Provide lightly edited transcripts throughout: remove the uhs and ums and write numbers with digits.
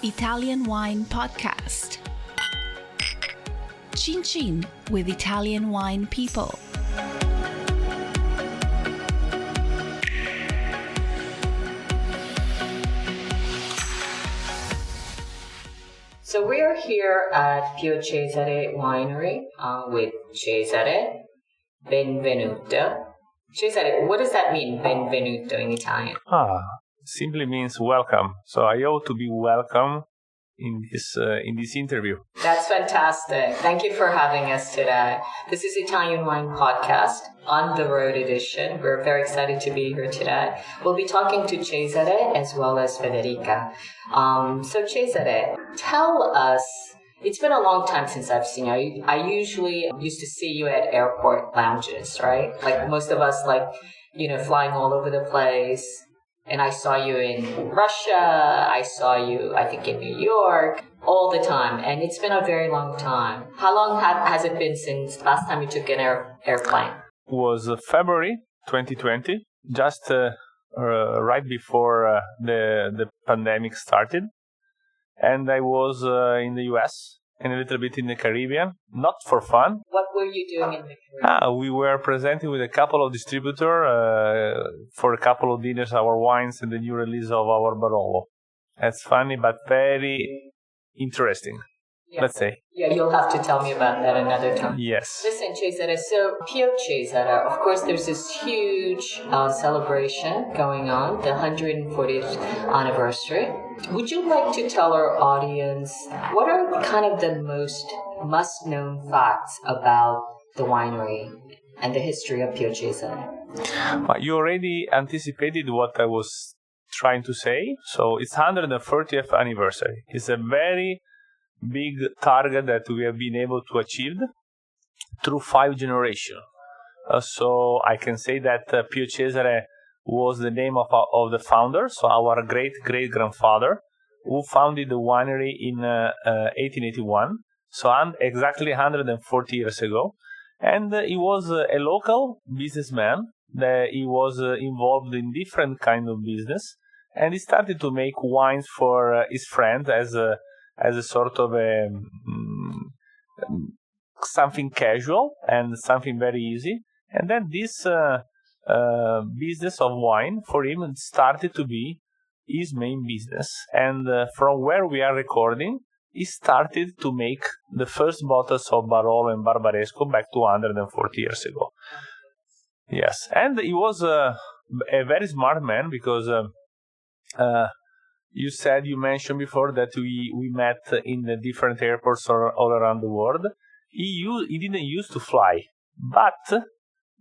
Italian Wine Podcast. Chin Chin with Italian wine people. So we are here at Pio Cesare Winery with Cesare Benvenuto. Cesare, what does that mean, Benvenuto in Italian? Simply means welcome. So I ought to be welcome in this interview. That's fantastic. Thank you for having us today. This is Italian Wine Podcast, on the road edition. We're very excited to be here today. We'll be talking to Cesare as well as Federica. So Cesare, tell us, it's been a long time since I've seen you. I usually used to see you at airport lounges, right? Like most of us, flying all over the place. And I saw you in Russia, I saw you, I think, in New York, all the time. And it's been a very long time. How long has it been since last time you took an airplane? It was February 2020, just right before the pandemic started. And I was in the US and a little bit in the Caribbean, not for fun. What were you doing in the Caribbean? We were presenting with a couple of distributors for a couple of dinners our wines and the new release of our Barolo. That's funny, but very interesting, let's say. Yeah, you'll have to tell me about that another time. Yes. Listen, Cesare, so Pio Cesare, of course, there's this huge celebration going on, the 140th anniversary. Would you like to tell our audience what are kind of the most must-known facts about the winery and the history of Pio Cesare? You already anticipated what I was trying to say. So it's 140th anniversary. It's a very big target that we have been able to achieve through 5 generations. So I can say that Pio Cesare was the name of the founder, so our great-great-grandfather, who founded the winery in 1881, so exactly 140 years ago. And he was a local businessman. He was involved in different kind of business, and he started to make wines for his friends as a sort of something casual and something very easy. And then this business of wine for him started to be his main business. And from where we are recording, he started to make the first bottles of Barolo and Barbaresco back to 140 years ago. Yes, and he was a very smart man because you mentioned before that we met in the different airports all around the world. He didn't used to fly, but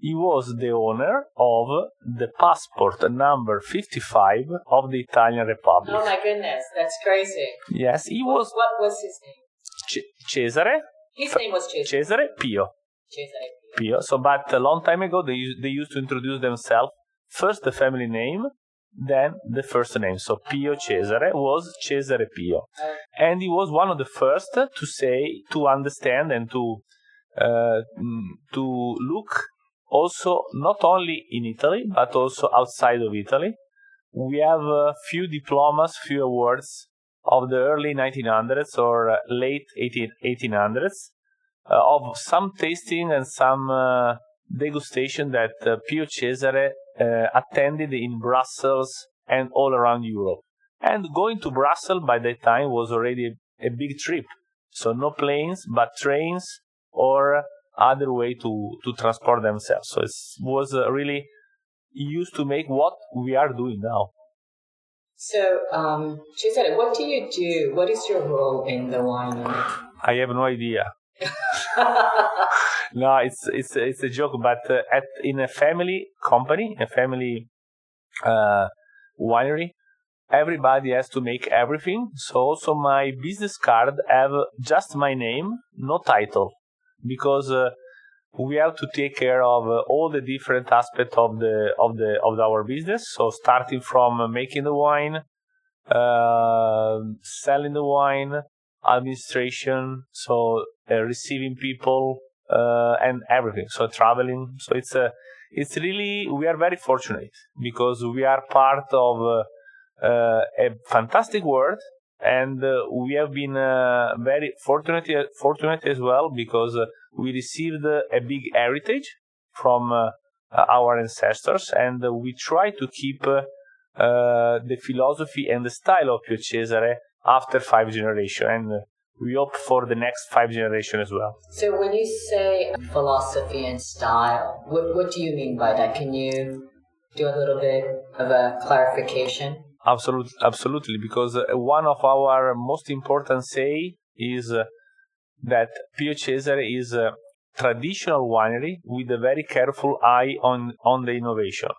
he was the owner of the passport number 55 of the Italian Republic. Oh my goodness, that's crazy. Yes, he was. What was his name? Cesare. His name was Cesare. Cesare Pio. Cesare Pio. So, but a long time ago, they used to introduce themselves. First the family name, then the first name. So Pio Cesare was Cesare Pio. And he was one of the first to understand and to look also not only in Italy, but also outside of Italy. We have a few diplomas, few awards of the early 1900s or late 1800s of some tasting and some degustation that Pio Cesare attended in Brussels and all around Europe. And going to Brussels by that time was already a big trip. So no planes, but trains or other way to transport themselves. So it was really used to make what we are doing now. So, Cesare, what do you do? What is your role in the winery? I have no idea. No, it's a joke, but in a family company, a family winery, everybody has to make everything. So also my business card have just my name, no title, because we have to take care of all the different aspects of our business. So starting from making the wine, selling the wine, administration, so receiving people and everything. So traveling. So it's really, we are very fortunate because we are part of a fantastic world And we have been very fortunate as well, because we received a big heritage from our ancestors, and we try to keep the philosophy and the style of Pio Cesare after 5 generations, and we hope for the next 5 generations as well. So when you say philosophy and style, what do you mean by that? Can you do a little bit of a clarification? Absolutely, because one of our most important say is that Pio Cesare is a traditional winery with a very careful eye on the innovation.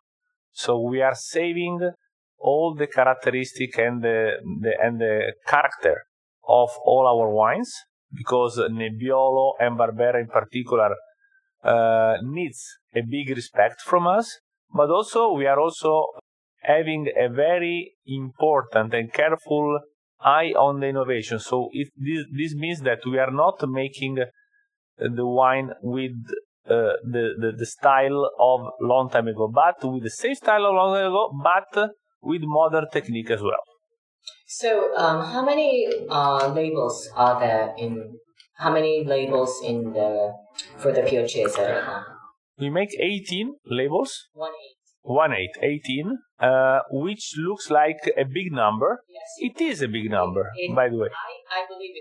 So we are saving all the characteristic and the character of all our wines, because Nebbiolo and Barbera in particular needs a big respect from us, but also we are also having a very important and careful eye on the innovation. So this means that we are not making the wine with the style of long time ago, but with the same style of long time ago, but with modern technique as well. So, how many labels are there for the Pio Cesare? We make 18 labels. 18, which looks like a big number. Yes. It is a big number, by the way. I believe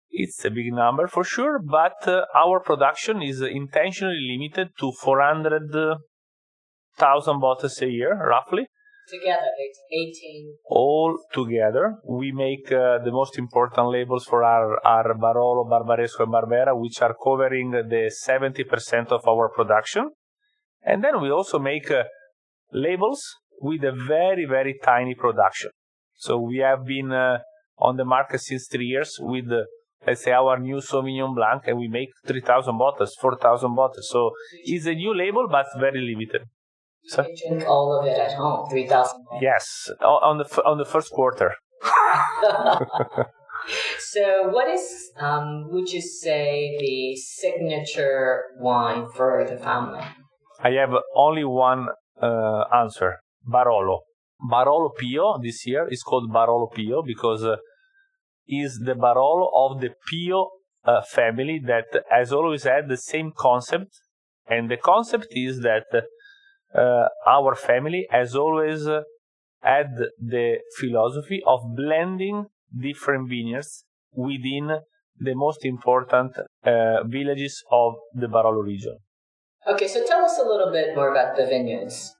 It's a big number for sure, but our production is intentionally limited to 400,000 bottles a year, roughly. Together, it's 18. All together, we make the most important labels for our Barolo, Barbaresco, and Barbera, which are covering the 70% of our production. And then we also make labels with a very, very tiny production. So we have been on the market since 3 years with, let's say, our new Sauvignon Blanc, and we make 3,000 bottles, 4,000 bottles. So it's a new label, but very limited. So, you can drink all of it at home, 3,000 bottles. Yes, on the first quarter. So what is, would you say, the signature wine for the family? I have only one answer, Barolo. Barolo Pio this year is called Barolo Pio because is the Barolo of the Pio family that has always had the same concept. And the concept is that our family has always had the philosophy of blending different vineyards within the most important villages of the Barolo region. Okay, so tell us a little bit more about the vineyards.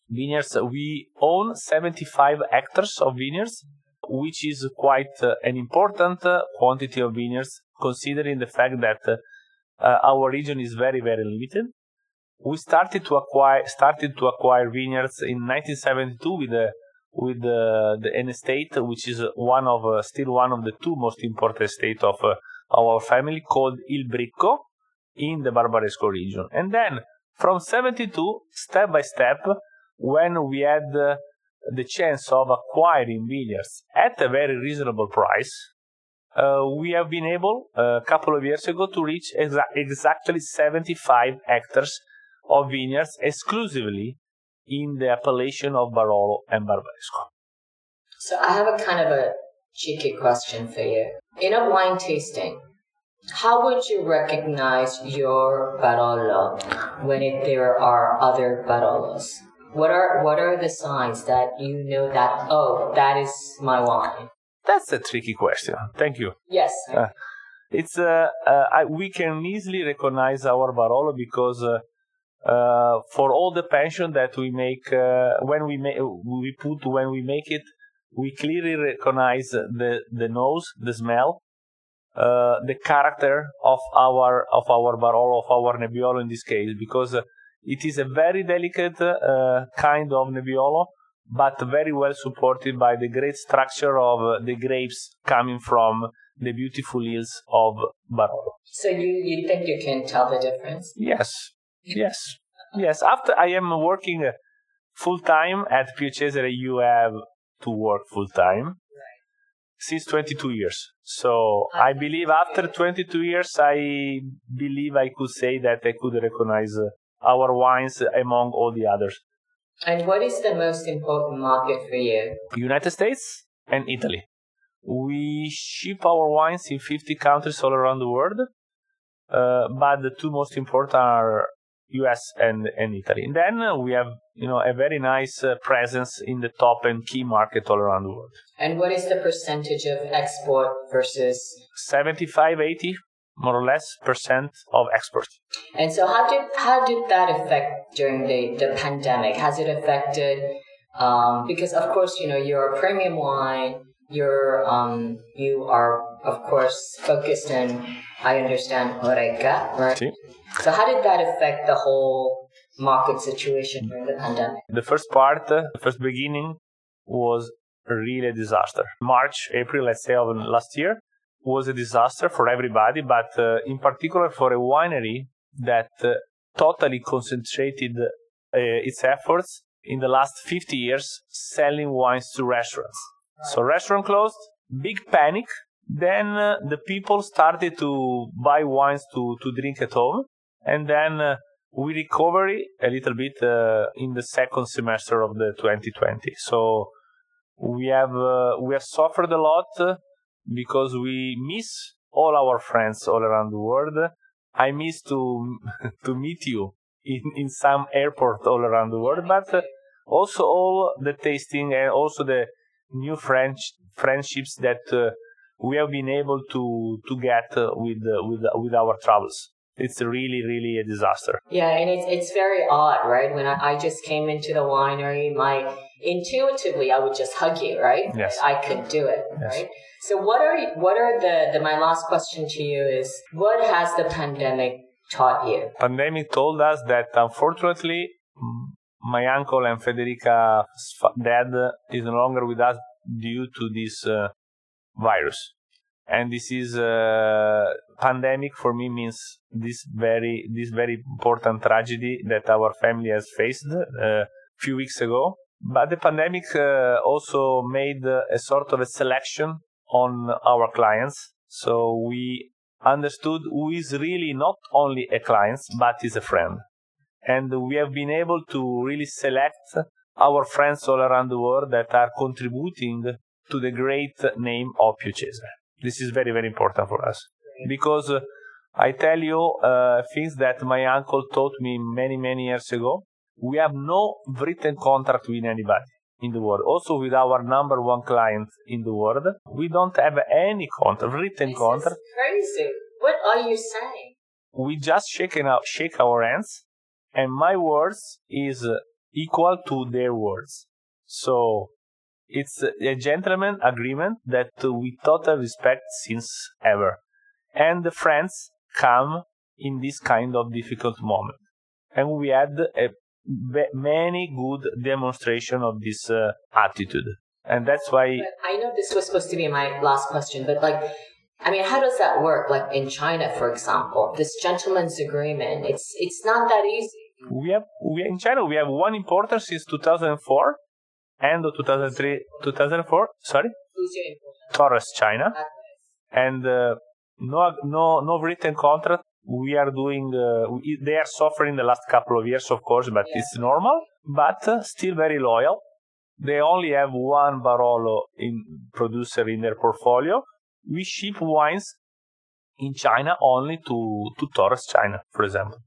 Vineyards, we own 75 hectares of vineyards, which is quite an important quantity of vineyards, considering the fact that our region is very, very limited. We started to acquire vineyards in 1972 with an estate which is still one of the two most important estates of our family, called Il Bricco in the Barbaresco region. And then from 72, step by step, when we had the chance of acquiring vineyards at a very reasonable price, we have been able a couple of years ago to reach exactly 75 hectares of vineyards exclusively in the appellation of Barolo and Barbaresco. So I have a kind of a cheeky question for you. In a wine tasting, how would you recognize your Barolo when there are other Barolos? What are the signs that you know that, oh, that is my wine? That's a tricky question. Thank you. Yes. We can easily recognize our Barolo because for all the pension that we make when we make it, we clearly recognize the nose, the smell, the character of our Barolo, of our Nebbiolo in this case, because it is a very delicate kind of Nebbiolo, but very well supported by the great structure of the grapes coming from the beautiful hills of Barolo. So you think you can tell the difference? Yes. After I am working full time at Pio Cesare, you have to work full time since 22 years. So I believe after 22 years, I believe I could say that I could recognize our wines among all the others. And what is the most important market for you? United States and Italy. We ship our wines in 50 countries all around the world, but the two most important are US and Italy. And then we have a very nice presence in the top and key market all around the world. And what is the percentage of export versus 75, 80, more or less, percent of export. And so how did that affect during the pandemic? Has it affected because of course you're a premium wine, you are of course focused in, I understand, Horeca, right? Sí. So how did that affect the whole market situation during the pandemic? The first part, the first beginning was really a disaster. March, April, let's say, of last year was a disaster for everybody, but in particular for a winery that totally concentrated its efforts in the last 50 years selling wines to restaurants. Right. So restaurant closed, big panic. Then the people started to buy wines to drink at home. And then we recovered a little bit in the second semester of the 2020. So we have suffered a lot because we miss all our friends all around the world. I miss to meet you in some airport all around the world, but also all the tasting and also the new friendships that we have been able to get with our travels. It's really, really a disaster. Yeah, and it's very odd, right? When I just came into the winery, intuitively I would just hug you, right? Yes. I could do it, yes. Right? So what are the my last question to you is, what has the pandemic taught you? Pandemic told us that unfortunately my uncle and Federica's dad is no longer with us due to this virus. And this is pandemic for me means this very important tragedy that our family has faced a few weeks ago. But the pandemic also made a sort of a selection on our clients. So we understood who is really not only a client, but is a friend. And we have been able to really select our friends all around the world that are contributing to the great name of Pio Cesare. This is very, very important for us. Because I tell you things that my uncle taught me many, many years ago. We have no written contract with anybody in the world. Also with our number one client in the world, we don't have any written contract. This is crazy. What are you saying? We just shake our hands, and my words is equal to their words. So it's a gentleman agreement that we totally respect since ever. And the friends come in this kind of difficult moment. And we had many good demonstration of this attitude. And that's why... But I know this was supposed to be my last question, but how does that work? Like in China, for example, this gentleman's agreement, it's not that easy. In China, we have one importer since 2004, end of 2004, sorry? Who's your importer? Torres, China. And no written contract. We are doing, they are suffering the last couple of years, of course, but it's normal, but still very loyal. They only have one Barolo producer in their portfolio. We ship wines in China only to Torres, China, for example.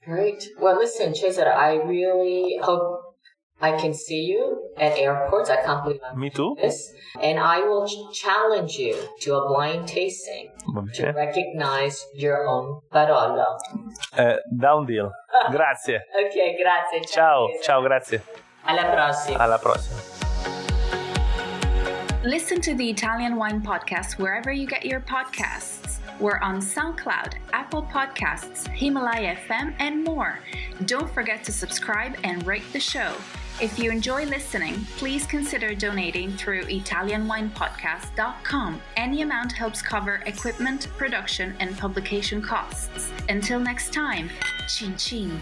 Great. Well, listen, Cesare, I really hope I can see you at airports. I can't believe I'm Me too. This. And I will challenge you to a blind tasting to recognize your own Barolo. Down deal. Grazie. Ok, grazie. Ciao, grazie. Alla prossima. Listen to the Italian Wine Podcast wherever you get your podcasts. We're on SoundCloud, Apple Podcasts, Himalaya FM, and more. Don't forget to subscribe and rate the show. If you enjoy listening, please consider donating through ItalianWinePodcast.com. Any amount helps cover equipment, production, and publication costs. Until next time, chin chin.